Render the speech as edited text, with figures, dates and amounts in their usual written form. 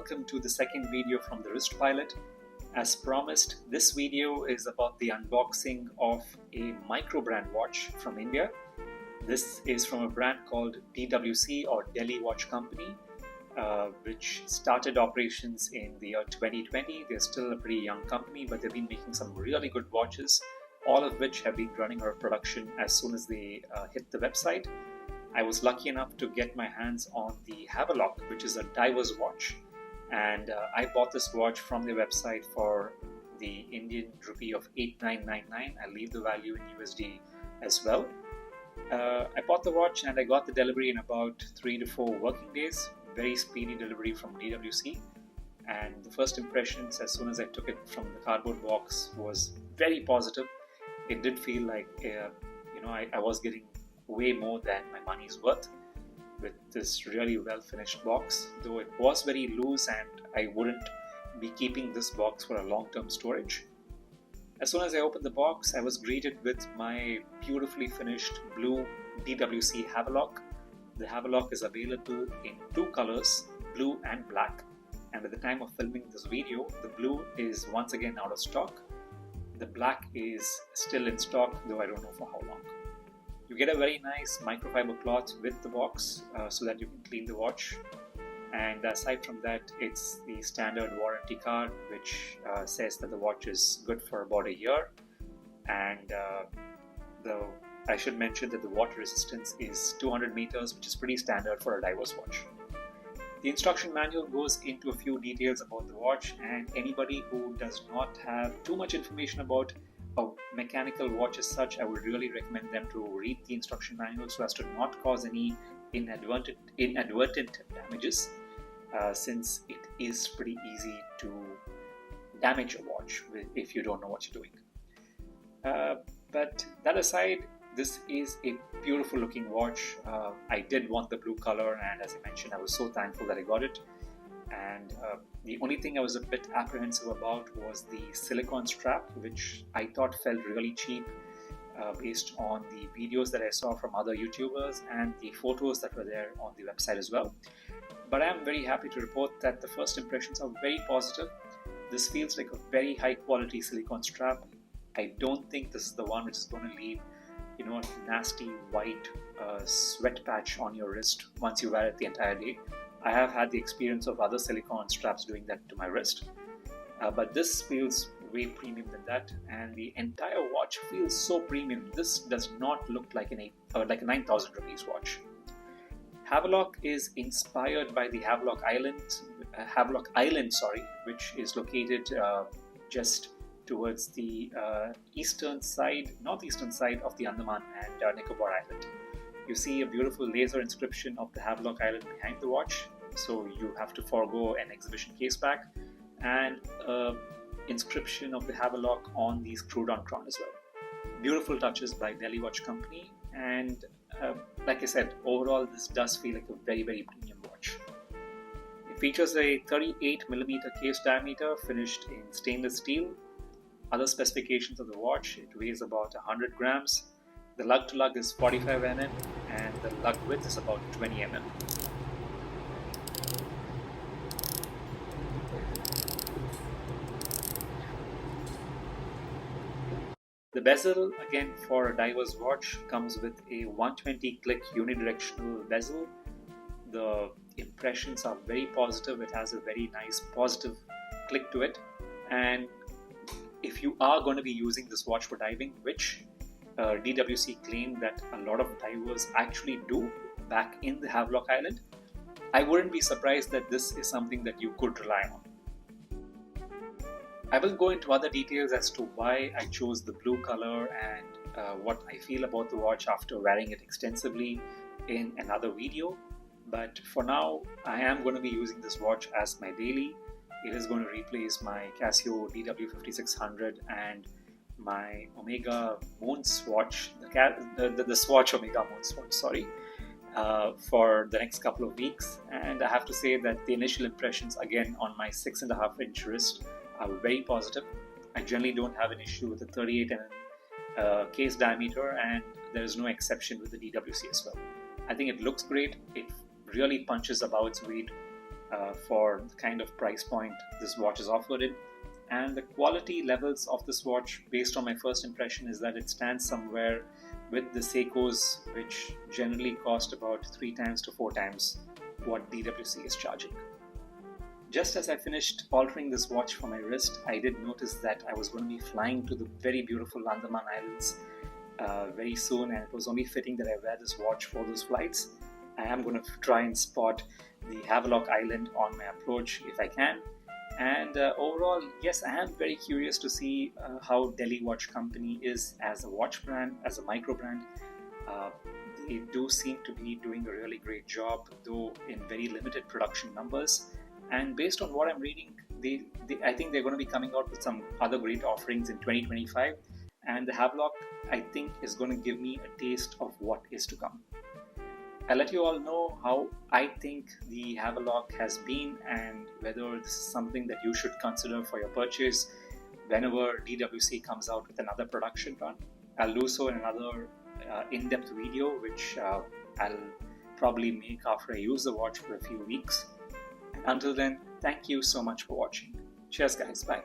welcome to the second video from the Wrist Pilot. As promised, this video is about the unboxing of a Microbrand watch from India. This is from a brand called DWC or Delhi Watch Company, which started operations in the year 2020. They're still a pretty young company, but they've been making some really good watches, all of which have been running out of production as soon as they hit the website. I was lucky enough to get my hands on the Havelock, which is a diver's watch, and I bought this watch from their website for the Indian rupee of 8999. I'll leave the value in USD as well. I bought the watch and I got the delivery in about 3 to 4 working days. Very speedy delivery from DWC, and the first impressions as soon as I took it from the cardboard box was very positive. It did feel like I was getting way more than my money's worth with this really well finished box, though it was very loose and I wouldn't be keeping this box for a long-term storage. As soon as I opened the box, I was greeted with my beautifully finished blue DWC Havelock. The Havelock is available in 2 colors, blue and black, and at the time of filming this video, the blue is once again out of stock. The black is still in stock, though I don't know for how long. You get a very nice microfiber cloth with the box so that you can clean the watch, and aside from that, it's the standard warranty card which says that the watch is good for about a year, and I should mention that the water resistance is 200 meters, which is pretty standard for a diver's watch. The instruction manual goes into a few details about the watch, and anybody who does not have too much information about a mechanical watch as such, I would really recommend them to read the instruction manual so as to not cause any inadvertent damages, since it is pretty easy to damage a watch if you don't know what you're doing. But that aside, this is a beautiful looking watch. I did want the blue color, and as I mentioned, I was so thankful that I got it. And the only thing I was a bit apprehensive about was the silicone strap, which I thought felt really cheap based on the videos that I saw from other YouTubers and the photos that were there on the website as well. But I am very happy to report that the first impressions are very positive. This feels like a very high quality silicone strap. I don't think this is the one which is going to leave a nasty white sweat patch on your wrist once you wear it the entire day. I have had the experience of other silicone straps doing that to my wrist, but this feels way premium than that, and the entire watch feels so premium. This does not look like like a 9,000 rupees watch. Havelock is inspired by the Havelock Island, which is located just towards the northeastern side of the Andaman and Nicobar Island. You see a beautiful laser inscription of the Havelock Island behind the watch, so you have to forego an exhibition case back, and inscription of the Havelock on the screw-down crown as well. Beautiful touches by Delhi Watch Company, and like I said, overall this does feel like a very, very premium watch. It features a 38mm case diameter finished in stainless steel. Other specifications of the watch: it weighs about 100 grams. The lug to lug is 45 mm and the lug width is about 20 mm. The bezel, again for a diver's watch, comes with a 120 click unidirectional bezel. The impressions are very positive. It has a very nice positive click to it, and if you are going to be using this watch for diving, which DWC claimed that a lot of divers actually do back in the Havelock Island, I wouldn't be surprised that this is something that you could rely on. I will go into other details as to why I chose the blue color and what I feel about the watch after wearing it extensively in another video, but for now I am going to be using this watch as my daily. It is going to replace my Casio DW5600 and my Omega Moon Swatch, the Swatch Omega Moon Swatch, for the next couple of weeks. And I have to say that the initial impressions again on my 6.5-inch wrist are very positive. I generally don't have an issue with the 38mm case diameter, and there is no exception with the DWC as well. I think it looks great. It really punches above its weight. for the kind of price point this watch is offered in. And the quality levels of this watch, based on my first impression, is that it stands somewhere with the Seikos, which generally cost about 3 times to 4 times what DWC is charging. Just as I finished altering this watch for my wrist, I did notice that I was going to be flying to the very beautiful Andaman Islands very soon, and it was only fitting that I wear this watch for those flights. I am going to try and spot the Havelock Island on my approach if I can. And overall, yes, I am very curious to see how Delhi Watch Company is as a watch brand, as a micro brand. They do seem to be doing a really great job, though in very limited production numbers. And based on what I'm reading, I think they're going to be coming out with some other great offerings in 2025. And the Havelock, I think, is going to give me a taste of what is to come. I'll let you all know how I think the Havelock has been and whether this is something that you should consider for your purchase whenever DWC comes out with another production run. I'll do so in another in-depth video, which I'll probably make after I use the watch for a few weeks. And until then, thank you so much for watching. Cheers guys, bye.